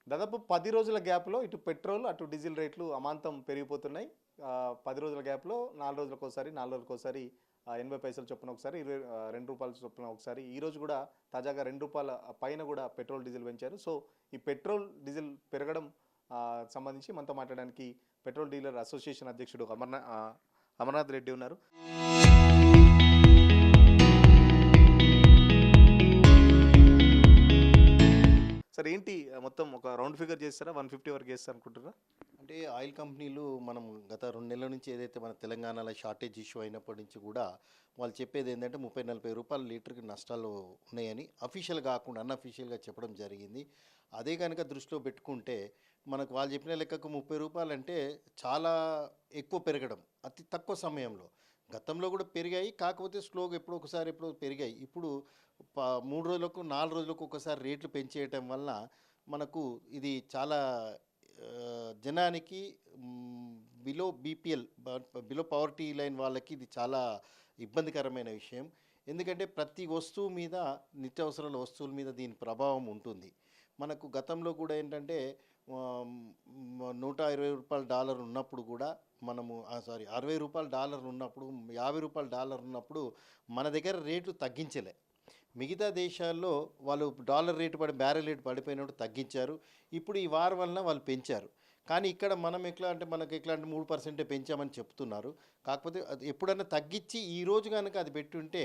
దాదాపు 10 రోజుల గ్యాప్‌లో ఇటు పెట్రోల్, అటు డీజిల్ రేట్లు అమాంతం పెరిగిపోతున్నాయి. 10 రోజుల గ్యాప్‌లో 4 రోజులకోసారి, 4 రోజులకోసారి 80 పైసలు చొప్పున ఒకసారి, రూ. 2 చొప్పున ఒకసారి. ఈరోజు గూడా తాజాగా రూ. 2 పైన గూడా పెట్రోల్, డీజిల్ పెంచారు. సో, ఈ పెట్రోల్, డీజిల్ పెరగడం సంబంధించి మనతో మాట్లాడడానికి పెట్రోల్ డీలర్ అసోసియేషన్ అధ్యక్షుడు అమర్నాథ్ రెడ్డి ఉన్నారు. సార్ ఏంటి మొత్తం ఒక రౌండ్ ఫిగర్ చేస్తారా? 150 వరకు చేస్తారనుకుంటుర్రా? అంటే ఆయిల్ కంపెనీలు మనం గత 2 నెలల నుంచి ఏదైతే మన తెలంగాణలో షార్టేజ్ ఇష్యూ అయినప్పటి నుంచి కూడా వాళ్ళు చెప్పేది ఏంటంటే 30-40 రూపాయల లీటర్కి నష్టాలు ఉన్నాయని అఫీషియల్ కాకుండా అన్అఫీషియల్గా చెప్పడం జరిగింది. అదే కనుక దృష్టిలో పెట్టుకుంటే మనకు వాళ్ళు చెప్పిన లెక్కకు 30 రూపాయలు అంటే చాలా ఎక్కువ పెరగడం అతి తక్కువ సమయంలో. గతంలో కూడా పెరిగాయి, కాకపోతే స్లోగా ఎప్పుడో పెరిగాయి. ఇప్పుడు 3 రోజులకు 4 రోజులకు ఒకసారి రేట్లు పెంచేయటం వల్ల మనకు ఇది చాలా జనానికి below BPL below poverty line వాళ్ళకి ఇది చాలా ఇబ్బందికరమైన విషయం. ఎందుకంటే ప్రతి వస్తువు మీద, నిత్యావసరాల వస్తువుల మీద దీని ప్రభావం ఉంటుంది. మనకు గతంలో కూడా ఏంటంటే $120 ఉన్నప్పుడు కూడా మనము సారీ $60 ఉన్నప్పుడు, $50 ఉన్నప్పుడు మన దగ్గర రేట్లు తగ్గించలే. మిగతా దేశాల్లో వాళ్ళు డాలర్ రేటు బ్యారెల్ రేటు పడిపోయినప్పుడు తగ్గించారు. ఇప్పుడు ఈ వార్ వలన వాళ్ళు పెంచారు. కానీ ఇక్కడ మనం ఎట్లా అంటే మనకు ఎట్లా అంటే 3% పెంచామని చెప్తున్నారు. కాకపోతే అది ఎప్పుడన్నా తగ్గించి ఈరోజు కనుక అది పెట్టుంటే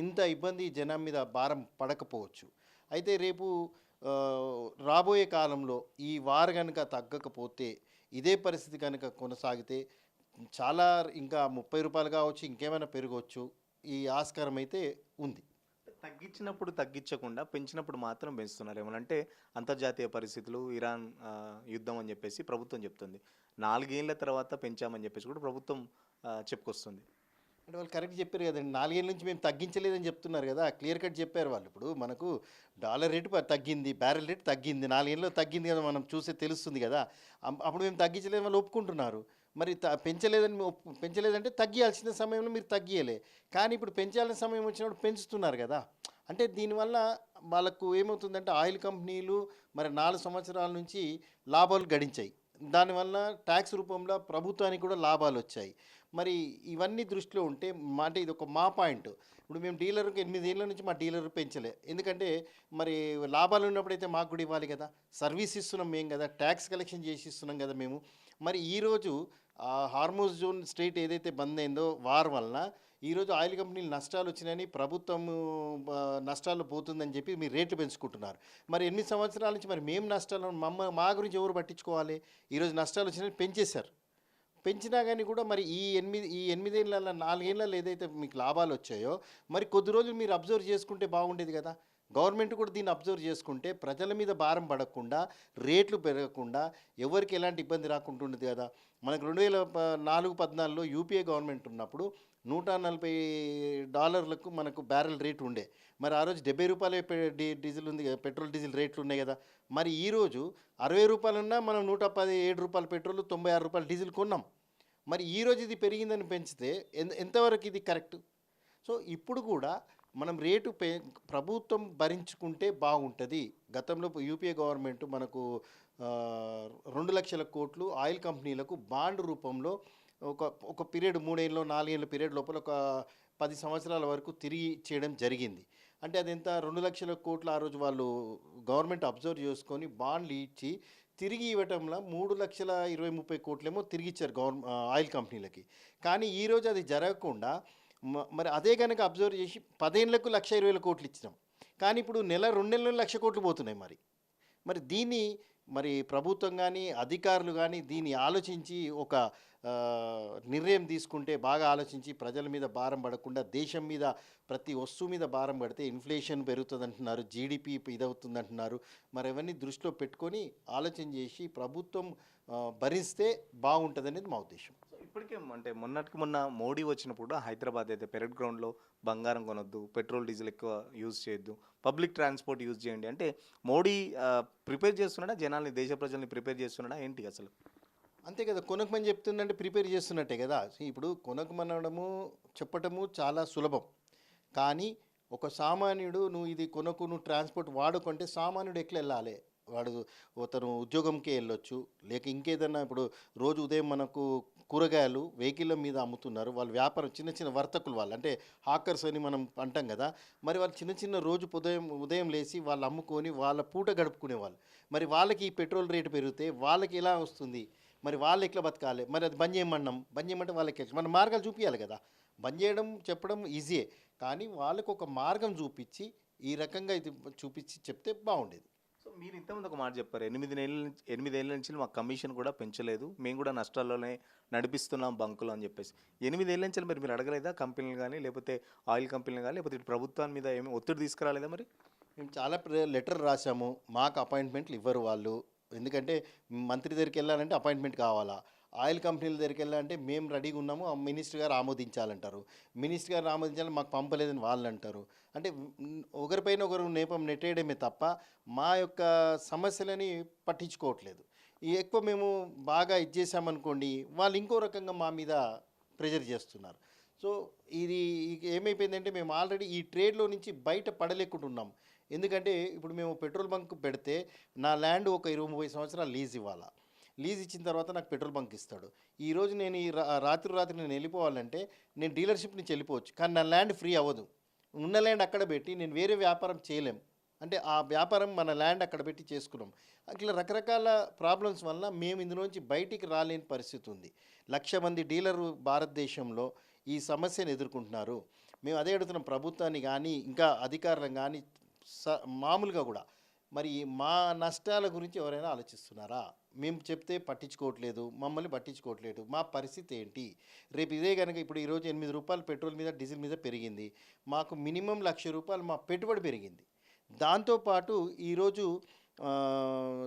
ఇంత ఇబ్బంది జనం మీద భారం పడకపోవచ్చు. అయితే రేపు రాబోయే కాలంలో ఈ వార్ కనుక తగ్గకపోతే, ఇదే పరిస్థితి కనుక కొనసాగితే చాలా ఇంకా ₹30 కావచ్చు, ఇంకేమైనా పెరగవచ్చు. ఈ ఆస్కారం అయితే ఉంది. తగ్గించినప్పుడు తగ్గించకుండా పెంచినప్పుడు మాత్రం పెంచుతున్నారు. ఏమనంటే అంతర్జాతీయ పరిస్థితులు, ఇరాన్ యుద్ధం అని చెప్పేసి ప్రభుత్వం చెప్తుంది. 4 ఏళ్ల తర్వాత పెంచామని చెప్పేసి కూడా ప్రభుత్వం చెప్పుకొస్తుంది. అంటే వాళ్ళు కరెక్ట్ చెప్పారు కదండి. 4 ఏళ్ల నుంచి మేము తగ్గించలేదని చెప్తున్నారు కదా! క్లియర్ కట్ చెప్పారు వాళ్ళు. ఇప్పుడు మనకు డాలర్ రేటు తగ్గింది, బ్యారెల్ రేటు తగ్గింది. 4 ఏళ్లలో తగ్గింది కదా, మనం చూస్తే తెలుస్తుంది కదా! అప్పుడు మేము తగ్గించలేదని వాళ్ళు ఒప్పుకుంటున్నారు. మరి పెంచలేదంటే తగ్గియాల్సిన సమయంలో మీరు తగ్గియలే. కానీ ఇప్పుడు పెంచాల్సిన సమయం వచ్చినప్పుడు పెంచుతున్నారు కదా! అంటే దీనివల్ల వాళ్ళకు ఏమవుతుందంటే ఆయిల్ కంపెనీలు మరి 4 సంవత్సరాల నుంచి లాభాలు గడించాయి. దానివల్ల ట్యాక్స్ రూపంలో ప్రభుత్వానికి కూడా లాభాలు వచ్చాయి. మరి ఇవన్నీ దృష్టిలో ఉంటే అంటే ఇది ఒక మా పాయింట్. ఇప్పుడు మేము డీలర్కి 8 ఏళ్ల నుంచి మా డీలర్ పెంచలే. ఎందుకంటే మరి లాభాలు ఉన్నప్పుడైతే మాకు కూడా ఇవ్వాలి కదా! సర్వీస్ ఇస్తున్నాం మేము కదా! ట్యాక్స్ కలెక్షన్ చేసి ఇస్తున్నాం కదా మేము. మరి ఈరోజు హార్మోజ్ జోన్ స్ట్రెయిట్ ఏదైతే బంద్ అయిందో వార్ వలన ఈరోజు ఆయిల్ కంపెనీలు నష్టాలు వచ్చినాయని ప్రభుత్వం నష్టాలు పోతుందని చెప్పి మీరు రేట్లు పెంచుకుంటున్నారు. మరి 8 సంవత్సరాల నుంచి మరి మేము నష్టాలు మా గురించి ఎవరు పట్టించుకోవాలి? ఈరోజు నష్టాలు వచ్చినాయని పెంచేశారు. పెంచినా కానీ కూడా మరి ఈ 8 ఏళ్ళ 4 ఏళ్ళలో ఏదైతే మీకు లాభాలు వచ్చాయో మరి కొద్ది రోజులు మీరు అబ్జర్వ్ చేసుకుంటే బాగుండేది కదా. గవర్నమెంట్ కూడా దీన్ని అబ్జర్వ్ చేసుకుంటే ప్రజల మీద భారం పడకుండా, రేట్లు పెరగకుండా, ఎవరికి ఎలాంటి ఇబ్బంది రాకుండా ఉండేది కదా. మనకు 2014-15లో యూపీఏ గవర్నమెంట్ ఉన్నప్పుడు $140 మనకు బ్యారెల్ రేటు ఉండే. మరి ఆ రోజు ₹70 డీజిల్ ఉంది కదా, పెట్రోల్ డీజిల్ రేట్లు ఉన్నాయి కదా. మరి ఈరోజు ₹60 ఉన్నా మనం $117 పెట్రోల్, $96 డీజిల్ కొన్నాం. మరి ఈరోజు ఇది పెరిగిందని పెంచితే ఎంతవరకు ఇది కరెక్ట్? సో ఇప్పుడు కూడా మనం రేటు ప్రభుత్వం భరించుకుంటే బాగుంటుంది. గతంలో యూపీఏ గవర్నమెంట్ మనకు 2,00,000 కోట్లు ఆయిల్ కంపెనీలకు బాండ్ రూపంలో ఒక పీరియడ్ 3 ఏళ్ళు 4 ఏళ్ళ పీరియడ్ లోపల ఒక 10 సంవత్సరాల వరకు తిరిగి చేయడం జరిగింది. అంటే అది ఎంత 2,00,000 కోట్లు ఆ రోజు వాళ్ళు గవర్నమెంట్ అబ్జర్వ్ చేసుకొని బాండ్లు ఇచ్చి తిరిగి ఇవ్వటంలో 3,20,30 కోట్లేమో తిరిగి ఇచ్చారు ఆయిల్ కంపెనీలకి. కానీ ఈరోజు అది జరగకుండా మరి అదే కనుక అబ్జర్వ్ చేసి 10 ఏళ్లకు 1,20,000 కోట్లు ఇచ్చినాం. కానీ ఇప్పుడు 2 నెలలు 1,00,000 కోట్లు పోతున్నాయి. మరి దీన్ని మరి ప్రభుత్వం కానీ అధికారులు కానీ దీన్ని ఆలోచించి ఒక నిర్ణయం తీసుకుంటే, బాగా ఆలోచించి ప్రజల మీద భారం పడకుండా దేశం మీద ప్రతి వస్తువు మీద భారం పడితే ఇన్ఫ్లేషన్ పెరుగుతుంది అంటున్నారు, జీడిపి ఇదవుతుంది అంటున్నారు. మరి అవన్నీ దృష్టిలో పెట్టుకొని ఆలోచన చేసి ప్రభుత్వం భరిస్తే బాగుంటుంది అనేది మా ఉద్దేశం. ఇప్పటికే అంటే మొన్న మోడీ వచ్చినప్పుడు హైదరాబాద్ అయితే పెరడ్ గ్రౌండ్లో బంగారం కొనొద్దు, పెట్రోల్ డీజిల్ ఎక్కువ యూజ్ చేయొద్దు, పబ్లిక్ ట్రాన్స్పోర్ట్ యూజ్ చేయండి అంటే మోడీ ప్రిపేర్ చేస్తున్నాడా జనాల్ని, దేశ ప్రజల్ని ప్రిపేర్ చేస్తున్నాడా ఏంటి అసలు? అంతే కదా, కొనకమని చెప్తుందంటే ప్రిపేర్ చేస్తున్నట్టే కదా. ఇప్పుడు కొనకమనడము చెప్పటము చాలా సులభం. కానీ ఒక సామాన్యుడు నువ్వు ఇది కొనకు, నువ్వు ట్రాన్స్పోర్ట్ వాడుకుంటే సామాన్యుడు ఎట్లా వెళ్ళాలి? వాడు తను ఉద్యోగంకే వెళ్ళొచ్చు, లేక ఇంకేదన్నా ఇప్పుడు రోజు ఉదయం మనకు కూరగాయలు వెహికల్ల మీద అమ్ముతున్నారు. వాళ్ళు వ్యాపారం చిన్న చిన్న వర్తకులు వాళ్ళు. అంటే హాకర్స్ అని మనం అంటాం కదా! మరి వాళ్ళు చిన్న చిన్న రోజు ఉదయం లేసి వాళ్ళు అమ్ముకొని వాళ్ళ పూట గడుపుకునేవాళ్ళు. మరి వాళ్ళకి ఈ పెట్రోల్ రేటు పెరిగితే వాళ్ళకి ఎలా వస్తుంది? మరి వాళ్ళు ఎట్లా బతకాలి? మరి అది బంద్ చేయమన్నాం. బంద్ చేయమంటే వాళ్ళకి మన మార్గాలు చూపియాలి కదా! బంద్ చేయడం, చెప్పడం ఈజీయే. కానీ వాళ్ళకు ఒక మార్గం చూపించి, ఈ రకంగా ఇది చూపించి చెప్తే బాగుండేది. సో మీరు ఇంతకుముందు ఒక మాట చెప్పారు. 8 ఏళ్ల నుంచి మాకు కమిషన్ కూడా పెంచలేదు. మేము కూడా నష్టాల్లోనే నడిపిస్తున్నాం బంకులు అని చెప్పేసి. 8 ఏళ్ల నుంచి మరి మీరు అడగలేదా కంపెనీలు గాని, లేకపోతే ఆయిల్ కంపెనీలు గాని, లేకపోతే ఇటు ప్రభుత్వాన్ని మీద ఏమి ఒత్తిడి తీసుకురాలేదా మరి? మేము చాలా లెటర్ రాసాము. మాకు అపాయింట్మెంట్లు ఇవ్వరు వాళ్ళు. ఎందుకంటే మంత్రి దగ్గరికి వెళ్ళాలంటే అపాయింట్మెంట్ కావాలా? ఆయిల్ కంపెనీల దగ్గరికి వెళ్ళాలంటే మేము రెడీగా ఉన్నాము. ఆ మినిస్టర్ గారు ఆమోదించాలంటారు. మినిస్టర్ గారు ఆమోదించాలని మాకు పంపలేదని వాళ్ళు అంటారు. అంటే ఒకరిపైన ఒకరు నేపం నెట్టేయడమే తప్ప మా యొక్క సమస్యలని పట్టించుకోవట్లేదు. ఈ ఎక్కువ మేము బాగా ఇది చేసామనుకోండి, వాళ్ళు ఇంకో రకంగా మా మీద ప్రెజర్ చేస్తున్నారు. సో ఇది ఏమైపోయిందంటే మేము ఆల్రెడీ ఈ ట్రేడ్‌లో నుంచి బయట పడలేకుంటున్నాం. ఎందుకంటే ఇప్పుడు మేము పెట్రోల్ బంక్ పెడితే నా ల్యాండ్ ఒక 20, 30 సంవత్సరాలు లీజ్ ఇవ్వాలా. లీజ్ ఇచ్చిన తర్వాత నాకు పెట్రోల్ బంక్ ఇస్తాడు. ఈరోజు నేను ఈ రాత్రి నేను వెళ్ళిపోవాలంటే నేను డీలర్‌షిప్ నుంచి వెళ్ళిపోవచ్చు. కానీ నా ల్యాండ్ ఫ్రీ అవ్వదు. ఉన్న ల్యాండ్ అక్కడ పెట్టి నేను వేరే వ్యాపారం చేయలేం. అంటే ఆ వ్యాపారం మన ల్యాండ్ అక్కడ పెట్టి చేసుకున్నాం. అట్లా రకరకాల ప్రాబ్లమ్స్ వల్ల మేము ఇందులోంచి బయటికి రాలేని పరిస్థితి ఉంది. 1,00,000 మంది డీలరు భారతదేశంలో ఈ సమస్యను ఎదుర్కొంటున్నారు. మేము అదే అడుగుతున్నాం ప్రభుత్వాన్ని కానీ, ఇంకా అధికారులను కానీ, మామూలుగా కూడా మరి మా నష్టాల గురించి ఎవరైనా ఆలోచిస్తున్నారా? మేము చెప్తే పట్టించుకోవట్లేదు, మమ్మల్ని పట్టించుకోవట్లేదు. మా పరిస్థితి ఏంటి? రేపు ఇదే కనుక ఇప్పుడు ఈరోజు ₹8 పెట్రోల్ మీద, డీజిల్ మీద పెరిగింది. మాకు మినిమం ₹1,00,000 మా పెట్టుబడి పెరిగింది. దాంతోపాటు ఈరోజు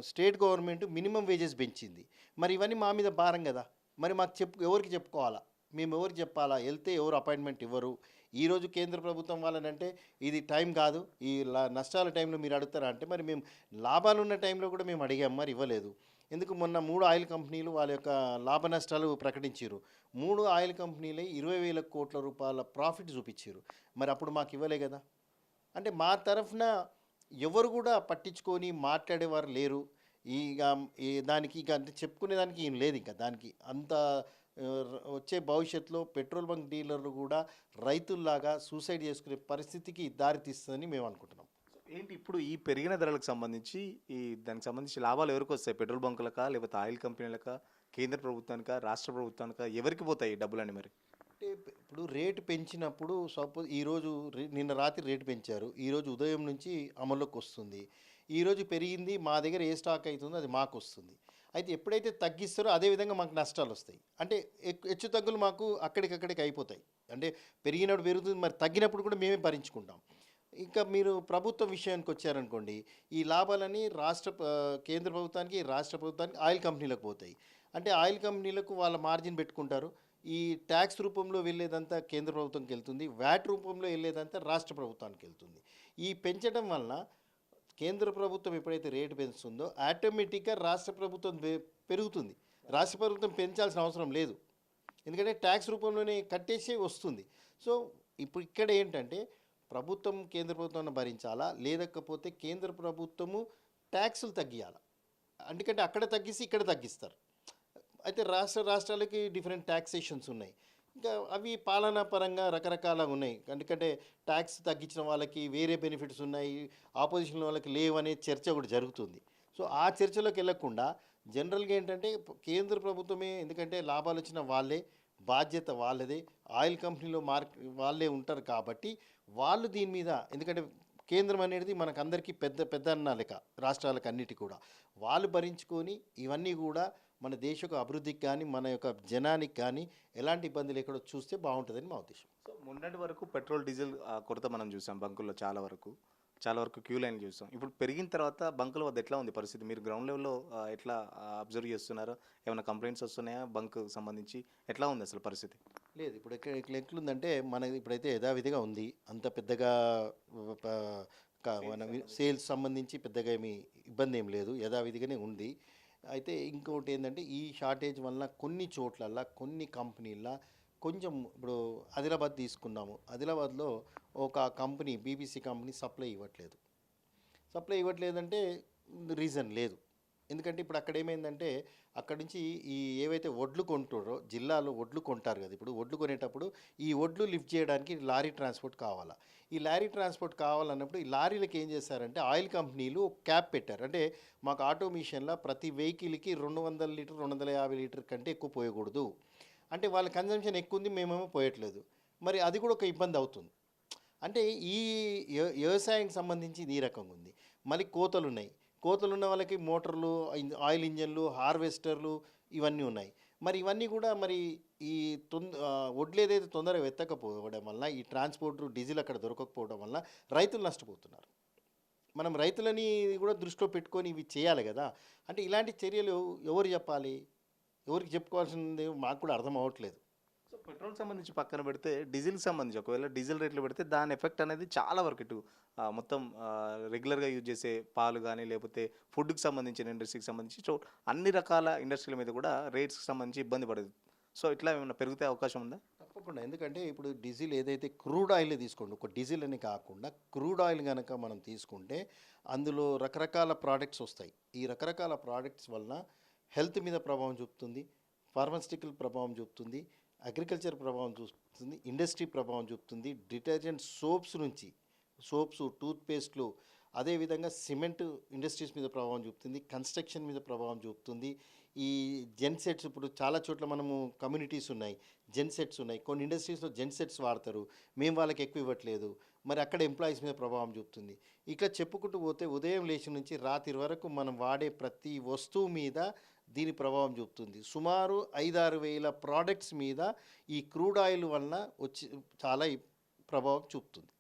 స్టేట్ గవర్నమెంట్ మినిమం వేజెస్ పెంచింది. మరి ఇవన్నీ మా మీద భారం కదా! మరి మాకు ఎవరికి చెప్పుకోవాలా? మేము ఎవరికి చెప్పాలా? వెళ్తే ఎవరు అపాయింట్మెంట్ ఇవ్వరు. ఈరోజు కేంద్ర ప్రభుత్వం వాళ్ళనంటే ఇది టైం కాదు, ఈ నష్టాల టైంలో మీరు అడుగుతారా అంటే, మరి మేము లాభాలు ఉన్న టైంలో కూడా మేము అడిగాం, మరి ఇవ్వలేదు. ఎందుకు మొన్న 3 ఆయిల్ కంపెనీలు వాళ్ళ యొక్క లాభ నష్టాలు ప్రకటించారు. 3 ఆయిల్ కంపెనీలే ₹20,000 కోట్ల ప్రాఫిట్ చూపించారు. మరి అప్పుడు మాకు ఇవ్వలే కదా! అంటే మా తరఫున ఎవరు కూడా పట్టించుకొని మాట్లాడేవారు లేరు. ఇక దానికి ఇక అంటే చెప్పుకునేదానికి ఏం లేదు. ఇంకా దానికి అంత వచ్చే భవిష్యత్తులో పెట్రోల్ బంక్ డీలర్లు కూడా రైతుల్లాగా సూసైడ్ చేసుకునే పరిస్థితికి దారితీస్తుందని మేము అనుకుంటున్నాం. ఏంటి ఇప్పుడు ఈ పెరిగిన ధరలకు సంబంధించి దానికి సంబంధించి లాభాలు ఎవరికి వస్తాయి? పెట్రోల్ బంకులకా, లేకపోతే ఆయిల్ కంపెనీలకా, కేంద్ర ప్రభుత్వానికా, రాష్ట్ర ప్రభుత్వానికా, ఎవరికి పోతాయి ఈ డబ్బులని మరి? అంటే ఇప్పుడు రేటు పెంచినప్పుడు సపోజ్ ఈరోజు నిన్న రాత్రి రేటు పెంచారు. ఈరోజు ఉదయం నుంచి అమల్లోకి వస్తుంది. ఈరోజు పెరిగింది, మా దగ్గర ఏ స్టాక్ అవుతుందో అది మాకు వస్తుంది. అయితే ఎప్పుడైతే తగ్గిస్తారో అదే విధంగా మాకు నష్టాలు వస్తాయి. అంటే హెచ్చు తగ్గులు మాకు అక్కడికక్కడికి అయిపోతాయి. అంటే పెరిగినప్పుడు పెరుగుతుంది, మరి తగ్గినప్పుడు కూడా మేమే భరించుకుంటాం. ఇంకా మీరు ప్రభుత్వ విషయానికి వచ్చారనుకోండి, ఈ లాభాలని కేంద్ర ప్రభుత్వానికి, రాష్ట్ర ప్రభుత్వానికి, ఆయిల్ కంపెనీలకు పోతాయి. అంటే ఆయిల్ కంపెనీలకు వాళ్ళ మార్జిన్ పెట్టుకుంటారు. ఈ ట్యాక్స్ రూపంలో వెళ్ళేదంతా కేంద్ర ప్రభుత్వంకి వెళ్తుంది, వ్యాట్ రూపంలో వెళ్ళేదంతా రాష్ట్ర ప్రభుత్వానికి వెళ్తుంది. ఈ పెంచడం వలన కేంద్ర ప్రభుత్వం ఎప్పుడైతే రేటు పెంచుతుందో ఆటోమేటిక్గా రాష్ట్ర ప్రభుత్వం పెరుగుతుంది. రాష్ట్ర ప్రభుత్వం పెంచాల్సిన అవసరం లేదు, ఎందుకంటే ట్యాక్స్ రూపంలోనే కట్టేసి వస్తుంది. సో ఇప్పుడు ఇక్కడ ఏంటంటే ప్రభుత్వం కేంద్ర ప్రభుత్వాన్ని భరించాలా, లేకపోతే కేంద్ర ప్రభుత్వము ట్యాక్సులు తగ్గియాలా. ఎందుకంటే అక్కడ తగ్గిస్తే ఇక్కడ తగ్గిస్తారు. అయితే రాష్ట్రాలకి డిఫరెంట్ ట్యాక్సేషన్స్ ఉన్నాయి. ఇంకా అవి పాలనా పరంగా రకరకాలుగా ఉన్నాయి. ఎందుకంటే ట్యాక్స్ తగ్గించిన వాళ్ళకి వేరే బెనిఫిట్స్ ఉన్నాయి, ఆపోజిషన్ వాళ్ళకి లేవనే చర్చ కూడా జరుగుతుంది. సో ఆ చర్చలోకి వెళ్ళకుండా జనరల్గా ఏంటంటే కేంద్ర ప్రభుత్వమే, ఎందుకంటే లాభాలు వచ్చిన వాళ్ళే, బాధ్యత వాళ్ళదే, ఆయిల్ కంపెనీలో వాళ్ళే ఉంటారు కాబట్టి వాళ్ళు దీని మీద, ఎందుకంటే కేంద్రం అనేది మనకందరికీ పెద్ద అన్న లెక్క, రాష్ట్రాలకు అన్నిటి కూడా వాళ్ళు భరించుకొని ఇవన్నీ కూడా మన దేశ అభివృద్ధికి కానీ, మన యొక్క జనానికి కానీ ఎలాంటి ఇబ్బంది లేకుండా చూస్తే బాగుంటుందని మా ఉద్దేశం. సో మొన్నటి వరకు పెట్రోల్, డీజిల్ కొరత మనం చూసాం బంకుల్లో చాలా వరకు క్యూ లైన్లు చూసాం. ఇప్పుడు పెరిగిన తర్వాత బంకుల వద్ద ఎట్లా ఉంది పరిస్థితి? మీరు గ్రౌండ్ లెవెల్లో ఎట్లా అబ్జర్వ్ చేస్తున్నారో? ఏమైనా కంప్లైంట్స్ వస్తున్నాయా బంక్ సంబంధించి? ఎట్లా ఉంది అసలు పరిస్థితి? లేదు, ఇప్పుడు ఇక్కడ ఎట్లుందంటే మనది ఇప్పుడైతే యథావిధిగా ఉంది. అంత పెద్దగా మన సేల్స్ సంబంధించి పెద్దగా ఏమి ఇబ్బంది ఏం లేదు, యథావిధిగానే ఉంది. అయితే ఇంకొకటి ఏంటంటే ఈ షార్టేజ్ వల్ల కొన్ని చోట్లల్లో, కొన్ని కంపెనీల్లో కొంచెం, ఇప్పుడు ఆదిలాబాద్ తీసుకున్నాము. ఆదిలాబాద్లో ఒక కంపెనీ, బీపీసీ కంపెనీ సప్లై ఇవ్వట్లేదంటే రీజన్ లేదు. ఎందుకంటే ఇప్పుడు అక్కడ ఏమైందంటే అక్కడి నుంచి ఈ ఏవైతే వడ్లు కొంటారో జిల్లాలో వడ్లు కొంటారు కదా, ఇప్పుడు వడ్లు కొనేటప్పుడు ఈ వడ్లు లిఫ్ట్ చేయడానికి లారీ ట్రాన్స్పోర్ట్ కావాలా. ఈ లారీ ట్రాన్స్పోర్ట్ కావాలన్నప్పుడు ఈ లారీలకు ఏం చేశారంటే ఆయిల్ కంపెనీలు ఒక క్యాప్ పెట్టారు. అంటే మాకు ఆటోమేషన్లో ప్రతి వెహికల్కి 200 లీటర్ 250 లీటర్ కంటే ఎక్కువ పోయకూడదు. అంటే వాళ్ళ కన్జంప్షన్ ఎక్కువ ఉంది, మేమేమో పోయట్లేదు. మరి అది కూడా ఒక ఇబ్బంది అవుతుంది. అంటే ఈ వ్యవసాయానికి సంబంధించి ఇది ఈ రకంగా ఉంది. మళ్ళీ కోతలు ఉన్నాయి. కోతలు ఉన్న వాళ్ళకి మోటార్లు, ఆయిల్ ఇంజన్లు, హార్వెస్టర్లు ఇవన్నీ ఉన్నాయి. మరి ఇవన్నీ కూడా మరి ఈ వడ్లు ఏదైతే తొందరగా వెత్తకపోవడం వల్ల ఈ ట్రాన్స్పోర్ట్ డీజిల్ అక్కడ దొరకకపోవడం వల్ల రైతులు నష్టపోతున్నారు. మనం రైతులని కూడా దృష్టిలో పెట్టుకొని ఇవి చేయాలి కదా. అంటే ఇలాంటి చర్యలు ఎవరు చెప్పాలి, ఎవరికి చెప్పుకోవాల్సింది మాకు కూడా అర్థం అవ్వట్లేదు. సో పెట్రోల్ సంబంధించి పక్కన పెడితే డీజిల్కి సంబంధించి ఒకవేళ డీజిల్ రేట్లు పెడితే దాని ఎఫెక్ట్ అనేది చాలా వరకు ఇటు మొత్తం రెగ్యులర్గా యూజ్ చేసే పాలు కానీ లేకపోతే ఫుడ్కి సంబంధించిన ఇండస్ట్రీకి సంబంధించి సో అన్ని రకాల ఇండస్ట్రీల మీద కూడా రేట్స్కి సంబంధించి ఇబ్బంది పడదు. సో ఇట్లా ఏమైనా పెరిగితే అవకాశం ఉందా? తప్పకుండా. ఎందుకంటే ఇప్పుడు డీజిల్ ఏదైతే క్రూడ్ ఆయిల్ తీసుకోండి, ఒక డీజిల్ అని కాకుండా క్రూడ్ ఆయిల్ కనుక మనం తీసుకుంటే అందులో రకరకాల ప్రోడక్ట్స్ వస్తాయి. ఈ రకరకాల ప్రోడక్ట్స్ వలన హెల్త్ మీద ప్రభావం చూపుతుంది, ఫార్మాస్యూటికల్ ప్రభావం చూపుతుంది, అగ్రికల్చర్ ప్రభావం చూపుతుంది, ఇండస్ట్రీ ప్రభావం చూపుతుంది, డిటర్జెంట్ సోప్స్, టూత్పేస్ట్లు, అదేవిధంగా సిమెంట్ ఇండస్ట్రీస్ మీద ప్రభావం చూపుతుంది, కన్స్ట్రక్షన్ మీద ప్రభావం చూపుతుంది. ఈ జెన్సెట్స్ ఇప్పుడు చాలా చోట్ల మనము కమ్యూనిటీస్ ఉన్నాయి, జెన్సెట్స్ ఉన్నాయి. కొన్ని ఇండస్ట్రీస్లో జెన్సెట్స్ వాడతారు, మేము వాళ్ళకి ఎక్కువ ఇవ్వట్లేదు. మరి అక్కడ ఎంప్లాయీస్ మీద ప్రభావం చూపుతుంది. ఇట్లా చెప్పుకుంటూ పోతే ఉదయం లేచి నుంచి రాత్రి వరకు మనం వాడే ప్రతి వస్తువు మీద దీని ప్రభావం చూపుతుంది. సుమారు 5-6 వేల ప్రోడక్ట్స్ మీద ఈ క్రూడ్ ఆయిల్ వలన వచ్చి చాలా ప్రభావం చూపుతుంది.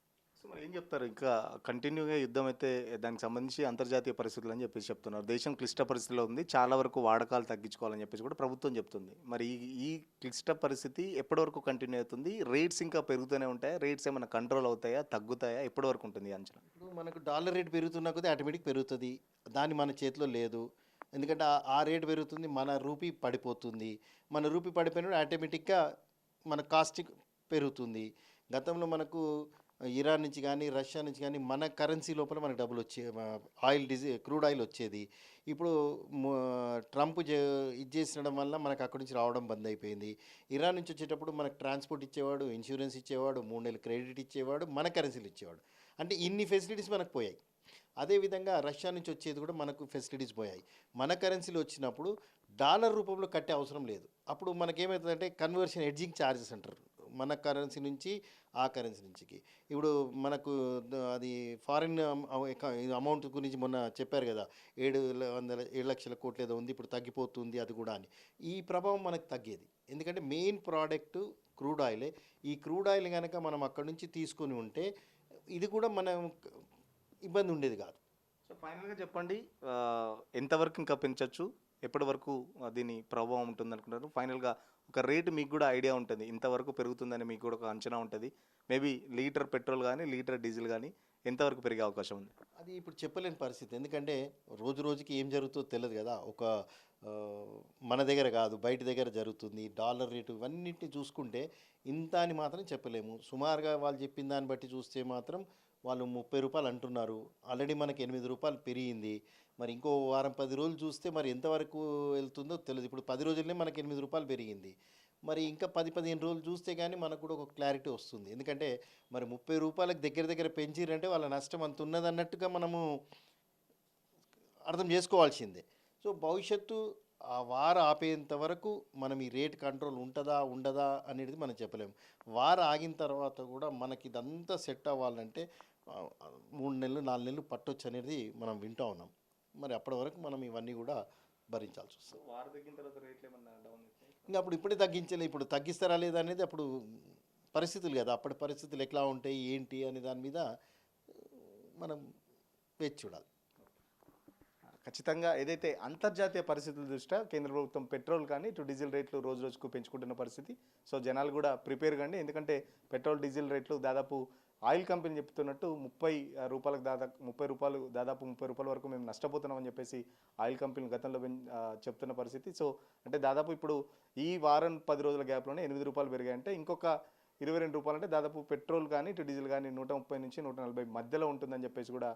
సో మరి ఏం చెప్తారు? ఇంకా కంటిన్యూగా యుద్ధం అయితే దానికి సంబంధించి అంతర్జాతీయ పరిస్థితులు అని చెప్పేసి చెప్తున్నారు. దేశం క్లిష్ట పరిస్థితిలో ఉంది, చాలా వరకు వాడకాలు తగ్గించుకోవాలని చెప్పేసి కూడా ప్రభుత్వం చెప్తుంది. మరి ఈ క్లిష్ట పరిస్థితి ఎప్పటి వరకు కంటిన్యూ అవుతుంది? రేట్స్ ఇంకా పెరుగుతూనే ఉంటాయా? రేట్స్ ఏమైనా కంట్రోల్ అవుతాయా, తగ్గుతాయా? ఎప్పటి వరకు ఉంటుంది అంచనా? ఇప్పుడు మనకు డాలర్ రేట్ పెరుగుతున్న కొద్దీ ఆటోమేటిక్ పెరుగుతుంది. దాన్ని మన చేతిలో లేదు. ఎందుకంటే ఆ రేట్ పెరుగుతుంది, మన రూపీ పడిపోతుంది. మన రూపీ పడిపోయినప్పుడు ఆటోమేటిక్గా మన కాస్ట్ పెరుగుతుంది. గతంలో మనకు ఇరాన్ నుంచి కానీ రష్యా నుంచి కానీ మన కరెన్సీ లోపల మనకు డబ్బులు క్రూడ్ ఆయిల్ వచ్చేది. ఇప్పుడు ట్రంప్ ఇది చేసడం వల్ల మనకు అక్కడి నుంచి రావడం బంద్ అయిపోయింది. ఇరాన్ నుంచి వచ్చేటప్పుడు మనకు ట్రాన్స్పోర్ట్ ఇచ్చేవాడు, ఇన్సూరెన్స్ ఇచ్చేవాడు, 3 నెలలు క్రెడిట్ ఇచ్చేవాడు, మన కరెన్సీలు ఇచ్చేవాడు. అంటే ఇన్ని ఫెసిలిటీస్ మనకు పోయాయి. అదేవిధంగా రష్యా నుంచి వచ్చేది కూడా మనకు ఫెసిలిటీస్ పోయాయి. మన కరెన్సీలు వచ్చినప్పుడు డాలర్ రూపంలో కట్టే అవసరం లేదు. అప్పుడు మనకేమవుతుందంటే కన్వర్షన్ ఎడ్జింగ్ ఛార్జెస్ అంటారు, మన కరెన్సీ నుంచి ఆ కరెన్సీ నుంచికి. ఇప్పుడు మనకు అది ఫారిన్ అమౌంట్ గురించి మొన్న చెప్పారు కదా, 7 లక్షల కోట్లు ఏదో ఉంది, ఇప్పుడు తగ్గిపోతుంది అది కూడా అని. ఈ ప్రభావం మనకు తగ్గేది. ఎందుకంటే మెయిన్ ప్రోడక్ట్ క్రూడ్ ఆయిలే. ఈ క్రూడ్ ఆయిల్ కనుక మనం అక్కడి నుంచి తీసుకొని ఉంటే ఇది కూడా మనం ఇబ్బంది ఉండేది కాదు. సో ఫైనల్గా చెప్పండి, ఎంతవరకు ఇంకా పెంచవచ్చు, ఎప్పటి వరకు దీని ప్రభావం ఉంటుంది అనుకుంటారు? ఫైనల్గా ఒక రేటు మీకు కూడా ఐడియా ఉంటుంది, ఇంతవరకు పెరుగుతుందని మీకు కూడా ఒక అంచనా ఉంటుంది. మేబీ లీటర్ పెట్రోల్ కానీ లీటర్ డీజిల్ కానీ ఎంతవరకు పెరిగే అవకాశం ఉంది? అది ఇప్పుడు చెప్పలేని పరిస్థితి. ఎందుకంటే రోజు రోజుకి ఏం జరుగుతుందో తెలియదు కదా. మన దగ్గర కాదు, బయట దగ్గర జరుగుతుంది. డాలర్ రేటు ఇవన్నిటిని చూసుకుంటే ఇంత అని మాత్రం చెప్పలేము. సుమారుగా వాళ్ళు చెప్పిన దాన్ని బట్టి చూస్తే మాత్రం వాళ్ళు 30 రూపాయలు అంటున్నారు. ఆల్రెడీ మనకి 8 రూపాయలు పెరిగింది. మరి ఇంకో వారం 10 రోజులు చూస్తే మరి ఎంతవరకు వెళ్తుందో తెలియదు. ఇప్పుడు 10 రోజులనే మనకి 8 రూపాయలు పెరిగింది. మరి ఇంకా 10-15 రోజులు చూస్తే కానీ మనకు కూడా ఒక క్లారిటీ వస్తుంది. ఎందుకంటే మరి 30 రూపాయలకు దగ్గర పెంచిరంటే వాళ్ళ నష్టం అంత ఉన్నదన్నట్టుగా మనము అర్థం చేసుకోవాల్సిందే. సో భవిష్యత్తు ఆ వార ఆపేంత వరకు మనం ఈ రేట్ కంట్రోల్ ఉంటుందా ఉండదా అనేది మనం చెప్పలేము. వార ఆగిన తర్వాత కూడా మనకి ఇదంతా సెట్ అవ్వాలంటే 3 నెలలు 4 నెలలు పట్టొచ్చు అనేది మనం వింటూ ఉన్నాం. మరి అప్పటి వరకు మనం ఇవన్నీ కూడా భరించాల్సి వస్తుంది. వారు తగ్గిన తర్వాత రేట్లు ఏమన్నా డౌన్ అవుతాయి? ఇంకా అప్పుడు ఇప్పుడే తగ్గించలే, ఇప్పుడు తగ్గిస్తారా లేదా అనేది అప్పుడు పరిస్థితులు కదా, అప్పటి పరిస్థితులు ఎట్లా ఉంటాయి ఏంటి అనే దాని మీద మనం వేచి చూడాలి. ఖచ్చితంగా ఏదైతే అంతర్జాతీయ పరిస్థితుల దృష్ట్యా కేంద్ర ప్రభుత్వం పెట్రోల్ కానీ ఇటు డీజిల్ రేట్లు రోజు రోజుకు పెంచుకుంటున్న పరిస్థితి. సో జనాలు కూడా ప్రిపేర్ కండి, ఎందుకంటే పెట్రోల్ డీజిల్ రేట్లు దాదాపు ఆయిల్ కంపెనీ చెప్తున్నట్టు 30 రూపాయలకు దాదాపు 30 రూపాయల వరకు మేము నష్టపోతున్నామని చెప్పేసి ఆయిల్ కంపెనీలు గతంలో చెప్తున్న పరిస్థితి. సో అంటే దాదాపు ఇప్పుడు ఈ వారం 10 రోజుల గ్యాప్లోనే 8 రూపాయలు పెరిగాయంటే ఇంకొక 22 రూపాయలు అంటే దాదాపు పెట్రోల్ కానీ ఇటు డీజిల్ కానీ 130 నుంచి 140 మధ్యలో ఉంటుందని చెప్పేసి కూడా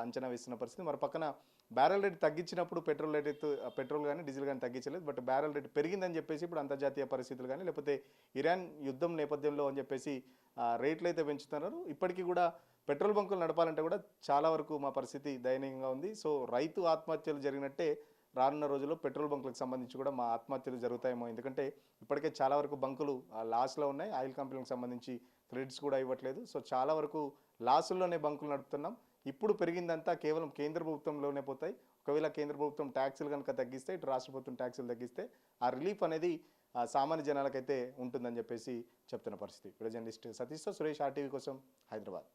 అంచనా వేస్తున్న పరిస్థితి. మరి పక్కన బ్యారెల్ రేట్ తగ్గించినప్పుడు పెట్రోల్ కానీ డీజిల్ కానీ తగ్గించలేదు. బట్ బ్యారెల్ రేట్ పెరిగిందని చెప్పేసి ఇప్పుడు అంతర్జాతీయ పరిస్థితులు కానీ లేకపోతే ఇరాన్ యుద్ధం నేపథ్యంలో అని చెప్పేసి రేట్లు అయితే పెంచుతున్నారు. ఇప్పటికీ కూడా పెట్రోల్ బంకులు నడపాలంటే కూడా చాలా వరకు మా పరిస్థితి దయనీయంగా ఉంది. సో రైతు ఆత్మహత్యలు జరిగినట్టే రానున్న రోజుల్లో పెట్రోల్ బంకులకు సంబంధించి కూడా మా ఆత్మహత్యలు జరుగుతాయేమో. ఎందుకంటే ఇప్పటికే చాలా వరకు బంకులు లాస్లో ఉన్నాయి. ఆయిల్ కంపెనీలకు సంబంధించి క్రెడిట్స్ కూడా ఇవ్వట్లేదు. సో చాలా వరకు లాసుల్లోనే బంకులు నడుపుతున్నాం. ఇప్పుడు పెరిగిందంతా కేవలం కేంద్ర ప్రభుత్వంలోనే పోతాయి. ఒకవేళ కేంద్ర ప్రభుత్వం ట్యాక్సులు కనుక తగ్గిస్తే, ఇటు రాష్ట్ర ప్రభుత్వం ట్యాక్సులు తగ్గిస్తే ఆ రిలీఫ్ అనేది సామాన్య జనాలకైతే ఉంటుందని చెప్పేసి చెప్తున్న పరిస్థితి. వీడియో జర్నలిస్ట్ సతీష్తో సురేష్ RTV కోసం హైదరాబాద్.